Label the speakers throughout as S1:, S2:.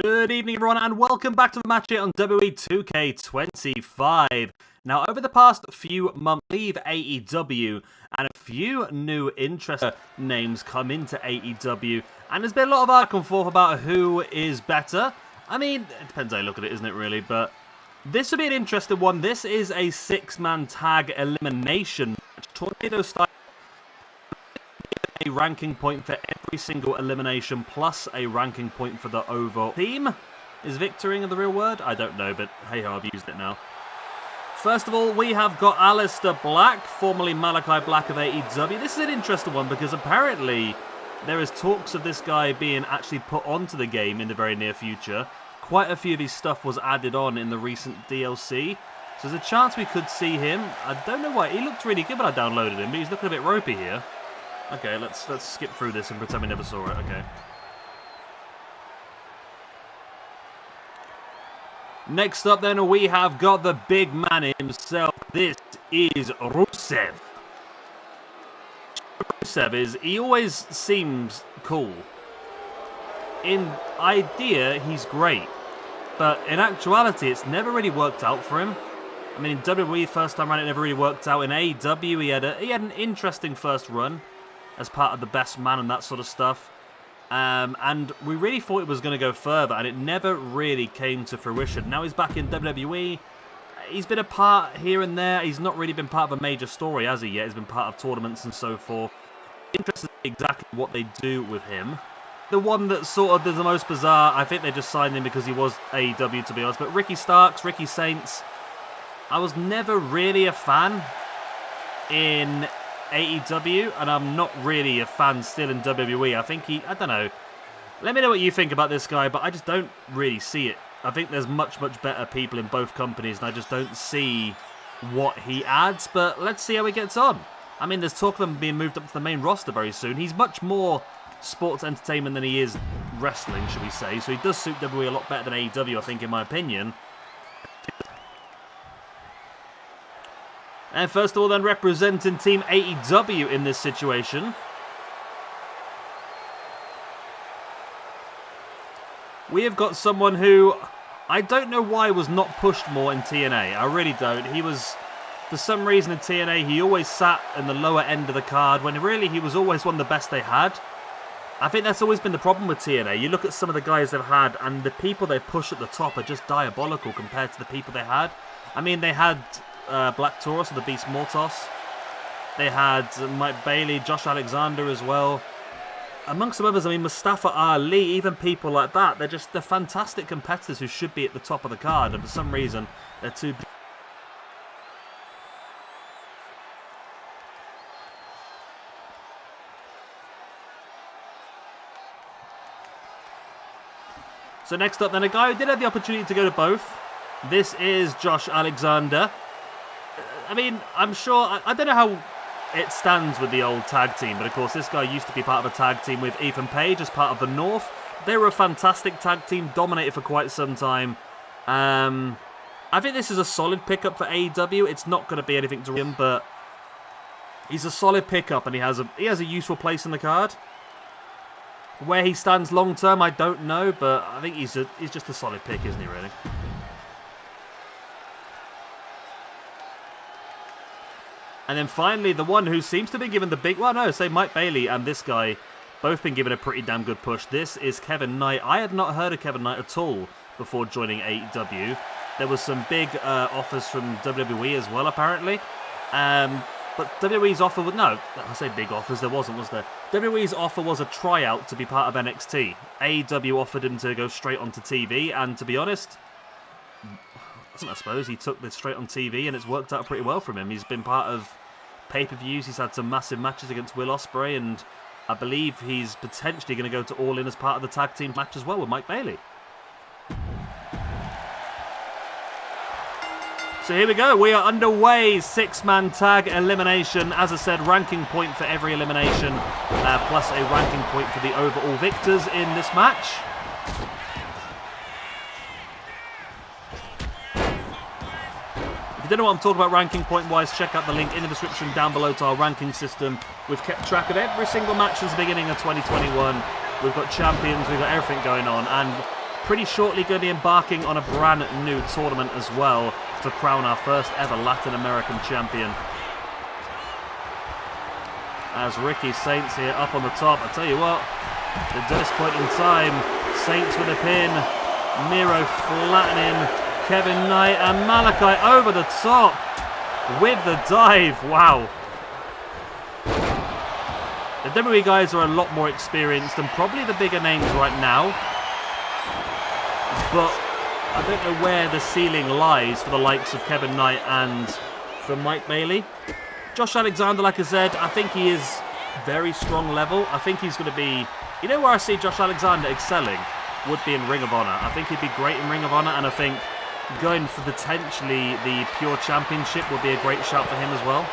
S1: Good evening, everyone, and welcome back to the match here on WWE 2K25. Now, over the past few months, leave AEW, and a few new interesting names come into AEW, and there's been a lot of back and forth about who is better. I mean, it depends how you look at it, isn't it, really? But this will be an interesting one. This is a six-man tag elimination match, tornado style. A ranking point for every single elimination, plus a ranking point for the overall team. Is victoring the real word? I don't know, but hey ho, I've used it now. First of all, we have got Aleister Black, formerly Malachi Black of AEW. This is an interesting one because apparently there is talks of this guy being actually put onto the game in the very near future. Quite a few of his stuff was added on in the recent DLC. So there's a chance we could see him. I don't know why. He looked really good when I downloaded him, but he's looking a bit ropey here. Okay, let's skip through this and pretend we never saw it. Okay. Next up, then, we have got the big man himself. This is Rusev. He always seems cool. In idea, he's great. But in actuality, it's never really worked out for him. I mean, in WWE, first time around, it never really worked out. In AEW, he had an interesting first run as part of the best man and that sort of stuff. And we really thought it was going to go further, and it never really came to fruition. Now he's back in WWE. He's been a part here and there. He's not really been part of a major story, has he, yet? He's been part of tournaments and so forth. Interested in exactly what they do with him. The one that sort of is the most bizarre, I think they just signed him because he was AEW, to be honest, but Ricky Saints, I was never really a fan in AEW, and I'm not really a fan still in WWE. I think I don't know. Let me know what you think about this guy, but I just don't really see it. I think there's much better people in both companies, and I just don't see what he adds, but let's see how he gets on. I mean, there's talk of him being moved up to the main roster very soon. He's much more sports entertainment than he is wrestling, should we say, so he does suit WWE a lot better than AEW, I think, in my opinion. And first of all, then, representing Team AEW in this situation, we have got someone who I don't know why was not pushed more in TNA. I really don't. He was, for some reason in TNA, he always sat in the lower end of the card when really he was always one of the best they had. I think that's always been the problem with TNA. You look at some of the guys they've had, and the people they push at the top are just diabolical compared to the people they had. I mean, they had Black Taurus or the Beast Mortos. They had Mike Bailey, Josh Alexander as well. Amongst some others, I mean, Mustafa Ali, even people like that. They're fantastic competitors who should be at the top of the card, and for some reason, they're too... So next up, then, a guy who did have the opportunity to go to both. This is Josh Alexander. I mean, I'm sure... I don't know how it stands with the old tag team, but of course this guy used to be part of a tag team with Ethan Page as part of the North. They were a fantastic tag team, dominated for quite some time. I think this is a solid pickup for AEW. It's not going to be anything to him, but he's a solid pickup, and he has a useful place in the card. Where he stands long term, I don't know, but I think he's just a solid pick, isn't he, really? And then finally, the one who seems to be given the big... Well, no, say Mike Bailey and this guy both been given a pretty damn good push. This is Kevin Knight. I had not heard of Kevin Knight at all before joining AEW. There was some big offers from WWE as well, apparently. But WWE's offer was... No, I say big offers. There wasn't, was there? WWE's offer was a tryout to be part of NXT. AEW offered him to go straight onto TV, and to be honest... I suppose he took this straight on TV, and it's worked out pretty well for him. He's been part of pay-per-views. He's had some massive matches against Will Ospreay, and I believe he's potentially going to go to All In as part of the tag team match as well with Mike Bailey. So here we go. We are underway. Six-man tag elimination. As I said, ranking point for every elimination, plus a ranking point for the overall victors in this match. If you don't know what I'm talking about ranking point-wise, check out the link in the description down below to our ranking system. We've kept track of every single match since the beginning of 2021. We've got champions, we've got everything going on, and pretty shortly going to be embarking on a brand new tournament as well to crown our first ever Latin American champion. As Ricky Saints here up on the top. I tell you what, at this point in time, Saints with a pin, Miro flattening Kevin Knight, and Malachi over the top with the dive. Wow. The WWE guys are a lot more experienced and probably the bigger names right now. But I don't know where the ceiling lies for the likes of Kevin Knight and for Mike Bailey. Josh Alexander, like I said, I think he is very strong level. I think he's going to be... You know where I see Josh Alexander excelling? Would be in Ring of Honor. I think he'd be great in Ring of Honor, and I think going for potentially the Pure Championship would be a great shout for him as well.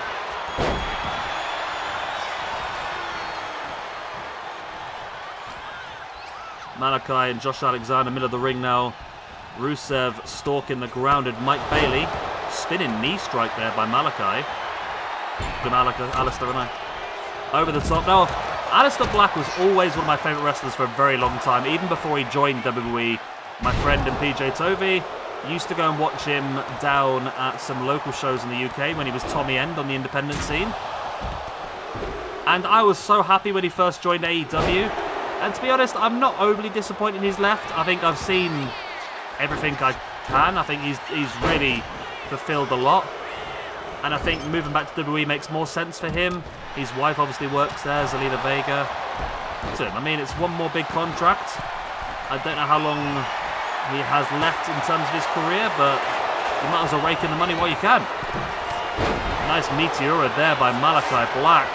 S1: Malachi and Josh Alexander, middle of the ring now. Rusev stalking the grounded Mike Bailey. Spinning knee strike there by Malachi. Good Aleister and I. Over the top. Now, Aleister Black was always one of my favourite wrestlers for a very long time. Even before he joined WWE, my friend and PJ Tovey used to go and watch him down at some local shows in the UK when he was Tommy End on the independent scene. And I was so happy when he first joined AEW. And to be honest, I'm not overly disappointed he's left. I think I've seen everything I can. I think he's really fulfilled a lot. And I think moving back to WWE makes more sense for him. His wife obviously works there, Zelina Vega. So, I mean, it's one more big contract. I don't know how long he has left in terms of his career, but you might as well rake in the money while you can. Nice Meteora there by Malachi Black.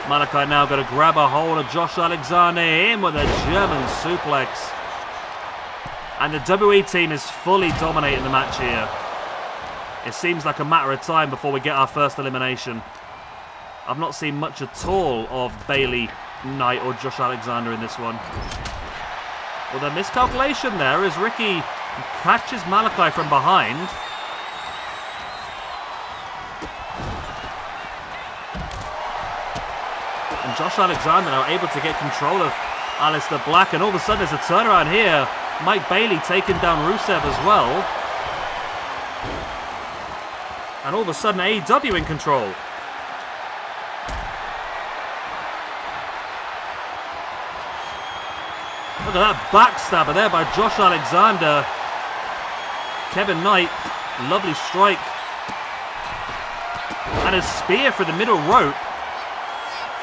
S1: Malachi now going to grab a hold of Josh Alexander in with a German suplex. And the WWE team is fully dominating the match here. It seems like a matter of time before we get our first elimination. I've not seen much at all of Bailey, Knight or Josh Alexander in this one. Well, the miscalculation there as Ricky catches Malachi from behind. And Josh Alexander now able to get control of Aleister Black, and all of a sudden there's a turnaround here. Mike Bailey taking down Rusev as well. And all of a sudden AEW in control. Look at that backstabber there by Josh Alexander. Kevin Knight, lovely strike. And a spear for the middle rope.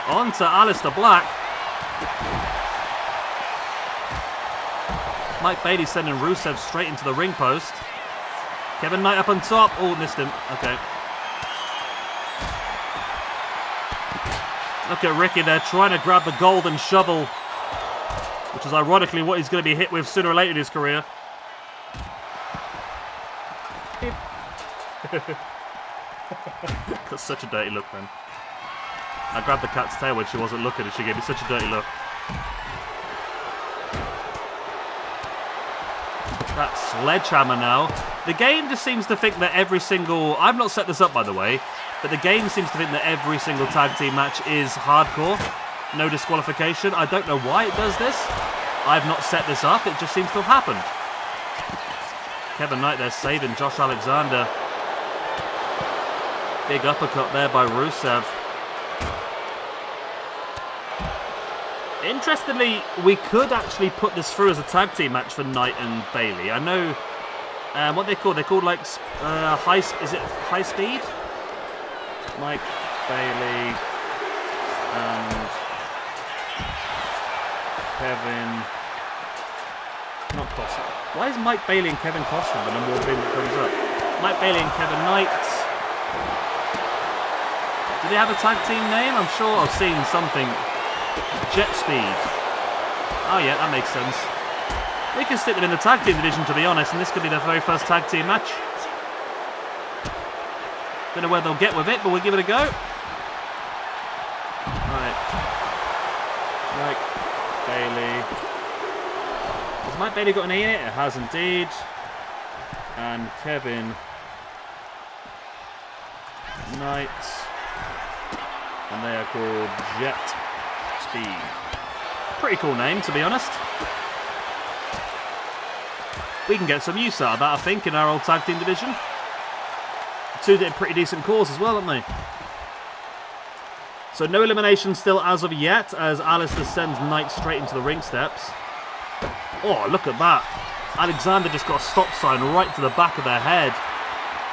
S1: Onto Aleister Black. Mike Bailey sending Rusev straight into the ring post. Kevin Knight up on top. Oh, missed him. Okay. Look at Ricky there trying to grab the golden shovel, which is ironically what he's going to be hit with sooner or later in his career. Got such a dirty look, man. I grabbed the cat's tail when she wasn't looking and she gave me such a dirty look. That sledgehammer now. The game just seems to think that every single... I've not set this up, by the way, but the game seems to think that every single tag team match is hardcore. No disqualification. I don't know why it does this. I've not set this up. It just seems to have happened. Kevin Knight there saving Josh Alexander. Big uppercut there by Rusev. Interestingly, we could actually put this through as a tag team match for Knight and Bailey. I know what they're called. They're called like high. Is it high speed? Mike Bailey and Kevin. Not Costa. Why is Mike Bailey and Kevin Costa the number one thing that comes up? Mike Bailey and Kevin Knight. Do they have a tag team name? I'm sure I've seen something. Jet Speed. Oh yeah, that makes sense. We can stick them in the tag team division, to be honest, and this could be their very first tag team match. Don't know where they'll get with it, but we'll give it a go. Right. Mike Bailey. Has Mike Bailey got an E in it? It has indeed. And Kevin Knight. And they are called Jet Speed. Pretty cool name, to be honest. We can get some use out of that, I think, in our old tag team division. Two did a pretty decent cause as well, haven't they? So no elimination still as of yet, as Aleister sends Knight straight into the ring steps. Oh, look at that. Alexander just got a stop sign right to the back of their head.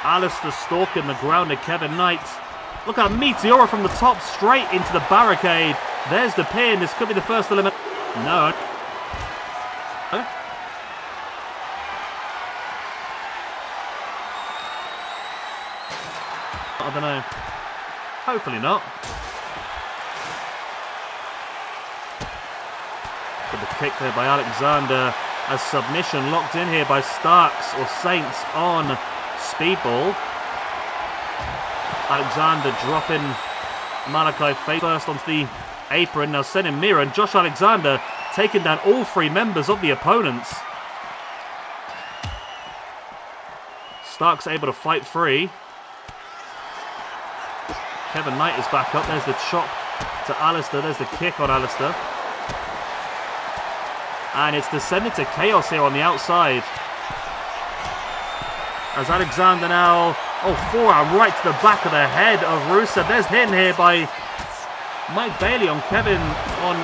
S1: Aleister stalking the ground of Kevin Knight. Look at Meteora from the top straight into the barricade. There's the pin. This could be the first elimination. No. I don't know. Hopefully not. Good kick there by Alexander. A submission locked in here by Starks or Saints on Speedball. Alexander dropping Malachi face first onto the apron. Now sending Mira and Josh Alexander taking down all three members of the opponents. Starks able to fight free. Kevin Knight is back up. There's the chop to Aleister. There's the kick on Aleister. And it's descended to chaos here on the outside. As Alexander now... Oh, forearm right to the back of the head of Rusev. There's hit here by Mike Bailey on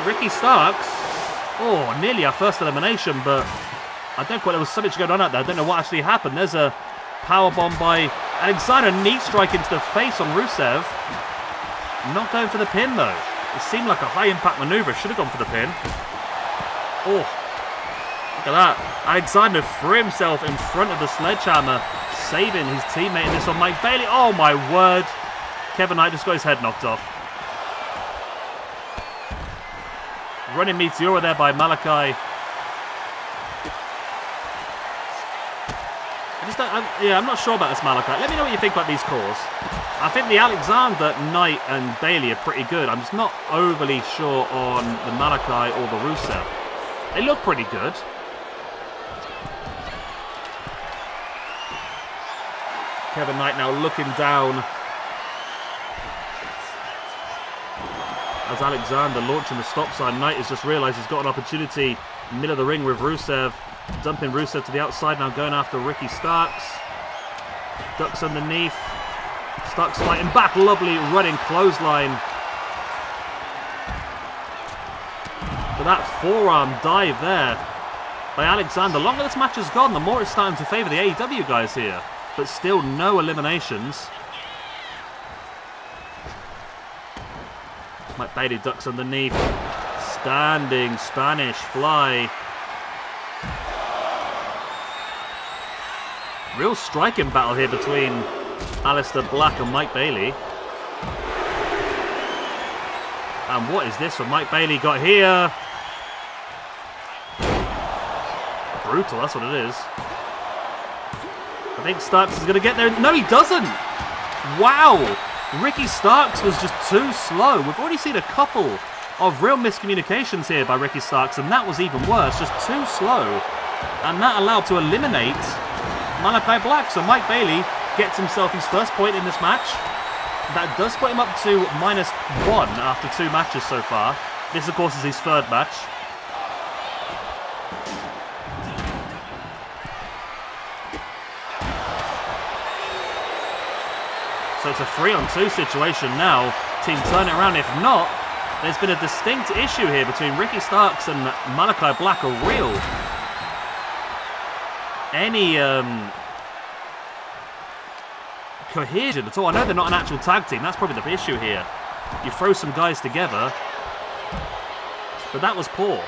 S1: Ricky Starks. Oh, nearly our first elimination, but I don't quite... There was so much going on out there. I don't know what actually happened. There's a powerbomb by Alexander. Knee strike into the face on Rusev. Not going for the pin, though. It seemed like a high-impact maneuver. Should have gone for the pin. Oh, look at that. Alexander threw himself in front of the sledgehammer, saving his teammate in this on Mike Bailey. Oh, my word. Kevin Knight just got his head knocked off. Running Meteora there by Malachi. I'm not sure about this Malachi. Let me know what you think about these calls. I think the Alexander, Knight and Bailey are pretty good. I'm just not overly sure on the Malachi or the Rusev. They look pretty good. Kevin Knight now looking down as Alexander launching the stop sign. Knight has just realised he's got an opportunity middle of the ring with Rusev. Dumping Rusev to the outside, now going after Ricky Starks. Ducks underneath. Starks fighting back. Lovely running clothesline. But that forearm dive there by Alexander. The longer this match has gone, the more it's starting to favour the AEW guys here. But still no eliminations. Mike Bailey ducks underneath. Standing Spanish fly. Real striking battle here between Aleister Black and Mike Bailey. And what is this from Mike Bailey got here? Brutal, that's what it is. I think Starks is going to get there. No, he doesn't. Wow. Ricky Starks was just too slow. We've already seen a couple of real miscommunications here by Ricky Starks, and that was even worse. Just too slow. And that allowed to eliminate Malachi Black. So Mike Bailey gets himself his first point in this match. That does put him up to -1 after 2 matches so far. This, of course, is his 3rd match. So it's a 3-on-2 situation now. Team turn it around. If not, there's been a distinct issue here between Ricky Starks and Malachi Black. A real... Any cohesion at all. I know they're not an actual tag team. That's probably the issue here. You throw some guys together, but that was poor.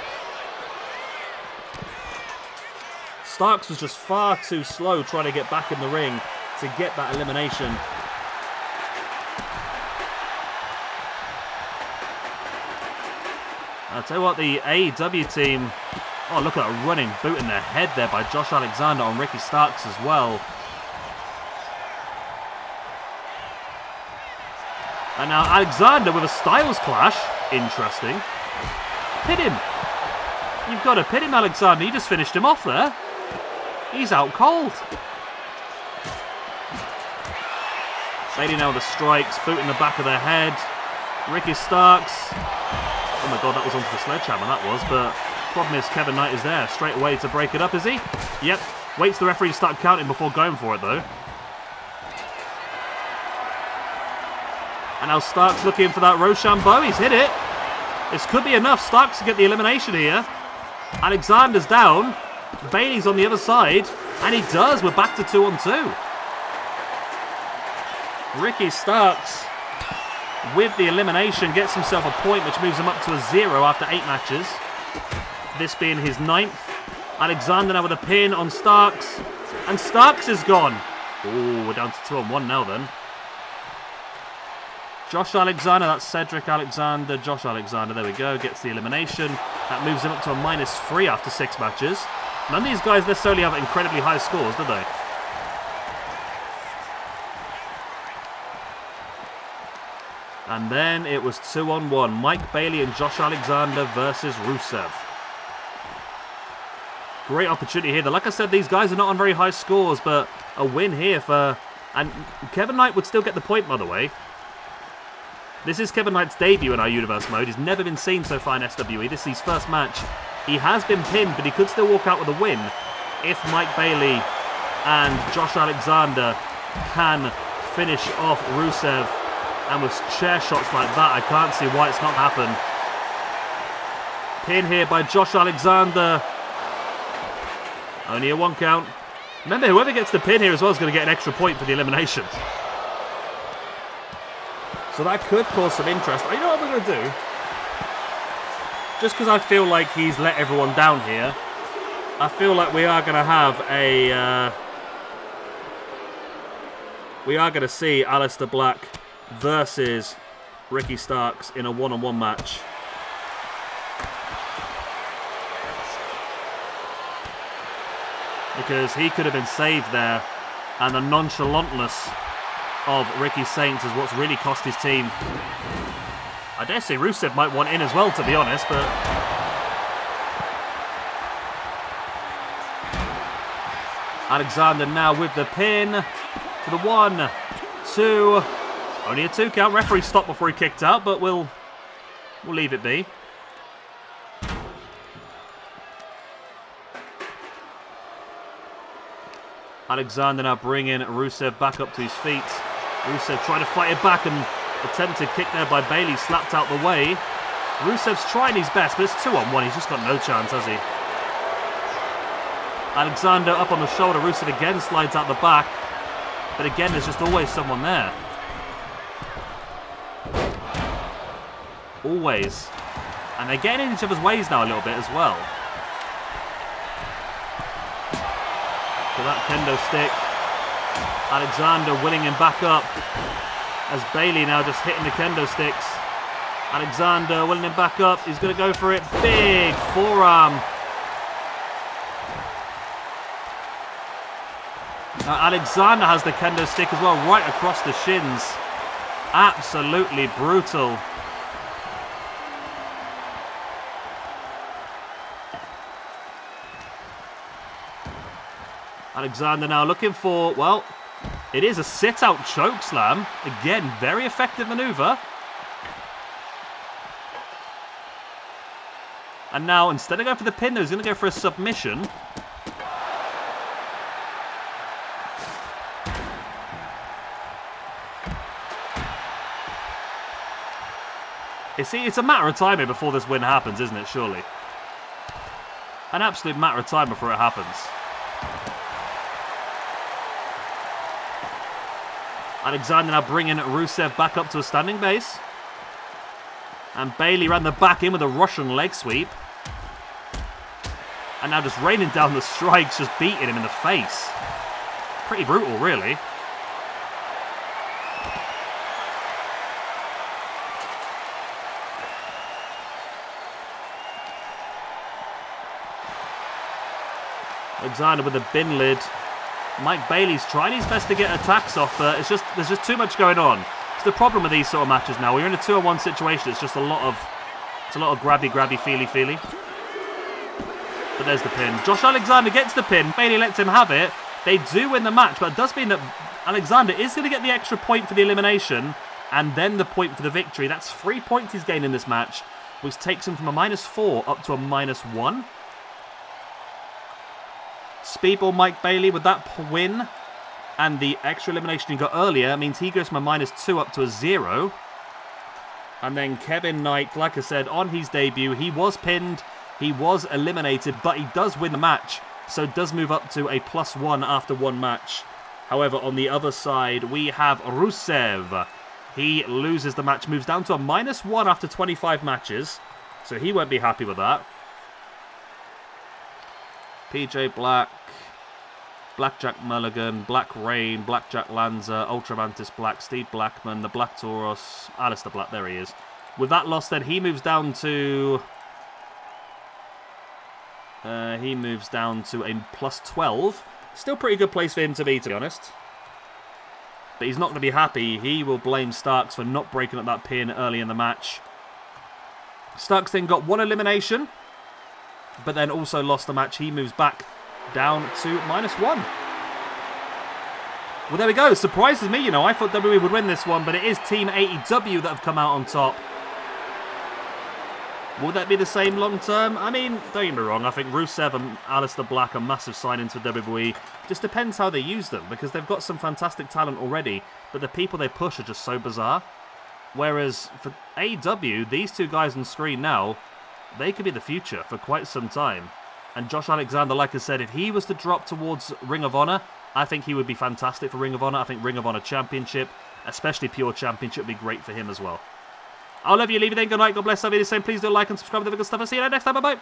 S1: Starks was just far too slow trying to get back in the ring to get that elimination. I'll tell you what, the AEW team... Oh, look at a running boot in the head there by Josh Alexander on Ricky Starks as well. And now Alexander with a Styles Clash. Interesting. Pin him. You've got to pin him, Alexander. You just finished him off there. He's out cold. Bailey now with the strikes. Boot in the back of the head. Ricky Starks Oh my god, that was onto the sledgehammer, that was. But problem is, Kevin Knight is there straight away to break it up, is he? Yep. Waits the referee to start counting before going for it, though. And now Starks looking for that Rochambeau. He's hit it. This could be enough. Starks to get the elimination here. Alexander's down. Bailey's on the other side. And he does. We're back to 2-on-2. Ricky Starks, with the elimination, gets himself a point, which moves him up to a 0 after 8 matches. This being his 9th. Alexander now with a pin on Starks. And Starks is gone. Oh, we're down to 2-on-1 now then. Josh Alexander, that's Cedric Alexander, Josh Alexander, there we go, gets the elimination. That moves him up to a -3 after 6 matches. None of these guys necessarily have incredibly high scores, do they? And then it was 2-on-1. Mike Bailey and Josh Alexander versus Rusev. Great opportunity here. Like I said, these guys are not on very high scores, but a win here for... And Kevin Knight would still get the point, by the way. This is Kevin Knight's debut in our Universe mode. He's never been seen so far in SWE. This is his first match. He has been pinned, but he could still walk out with a win if Mike Bailey and Josh Alexander can finish off Rusev. And with chair shots like that, I can't see why it's not happened. Pin here by Josh Alexander. Only a 1 count. Remember, whoever gets the pin here as well is going to get an extra point for the elimination. So that could cause some interest. You know what we're going to do? Just because I feel like he's let everyone down here, I feel like we are going to have a... we are going to see Aleister Black versus Ricky Starks in a 1-on-1 match. Because he could have been saved there, and the nonchalantness of Ricky Saints is what's really cost his team. I dare say Rusev might want in as well, to be honest, but... Alexander now with the pin for the 1, 2... Only a 2 count. Referee stopped before he kicked out, but we'll leave it be. Alexander now bringing Rusev back up to his feet. Rusev trying to fight it back, and attempted kick there by Bailey slapped out the way. Rusev's trying his best, but it's 2-on-1. He's just got no chance, has he? Alexander up on the shoulder. Rusev again slides out the back. But again, there's just always someone there. Always. And they're getting in each other's ways now a little bit as well. For that kendo stick. Alexander willing him back up. As Bailey now just hitting the kendo sticks. Alexander willing him back up. He's going to go for it. Big forearm. Now Alexander has the kendo stick as well, right across the shins. Absolutely brutal. Alexander now looking for, well, it is a sit-out choke slam. Again, very effective maneuver. And now, instead of going for the pin, he's going to go for a submission. You see, it's a matter of time before this win happens, isn't it, surely? An absolute matter of time before it happens. Alexander now bringing Rusev back up to a standing base. And Bailey ran the back in with a Russian leg sweep. And now just raining down the strikes, just beating him in the face. Pretty brutal, really. Alexander with the bin lid. Mike Bailey's trying his best to get attacks off, but there's just too much going on. It's the problem with these sort of matches now. We're in a 2-on-1 situation. It's just a lot of grabby, feely. But there's the pin. Josh Alexander gets the pin. Bailey lets him have it. They do win the match, but it does mean that Alexander is going to get the extra point for the elimination and then the point for the victory. That's 3 points he's gained in this match. which takes him from a -4 up to a -1. Speedball Mike Bailey with that win and the extra elimination he got earlier means he goes from a -2 up to a 0. And then Kevin Knight, like I said, on his debut, he was pinned, he was eliminated, but he does win the match, so does move up to a +1 after one match. However, on the other side, we have Rusev. He loses the match, moves down to a -1 after 25 matches, so he won't be happy with that. PJ Black, Blackjack Mulligan, Black Rain, Blackjack Lanza, Ultramantis Black, Steve Blackman, the Black Taurus, Aleister Black, there he is. With that loss then, he moves down to... a +12. Still pretty good place for him to be honest. But he's not going to be happy. He will blame Starks for not breaking up that pin early in the match. Starks then got one elimination, but then also lost the match. He moves back down to -1. Well, there we go. Surprises me, you know. I thought WWE would win this one, but it is Team AEW that have come out on top. Will that be the same long term? I mean, don't get me wrong. I think Rusev and Aleister Black are massive signings for WWE. Just depends how they use them, because they've got some fantastic talent already, but the people they push are just so bizarre. Whereas for AEW, these two guys on screen now, they could be the future for quite some time. And Josh Alexander, like I said, if he was to drop towards Ring of Honor, I think he would be fantastic for Ring of Honor. I think Ring of Honor Championship, especially Pure Championship, would be great for him as well. I'll love you, leave it then. Good night, God bless, I'll be the same. Please do like and subscribe to the good stuff. I'll see you next time, bye-bye.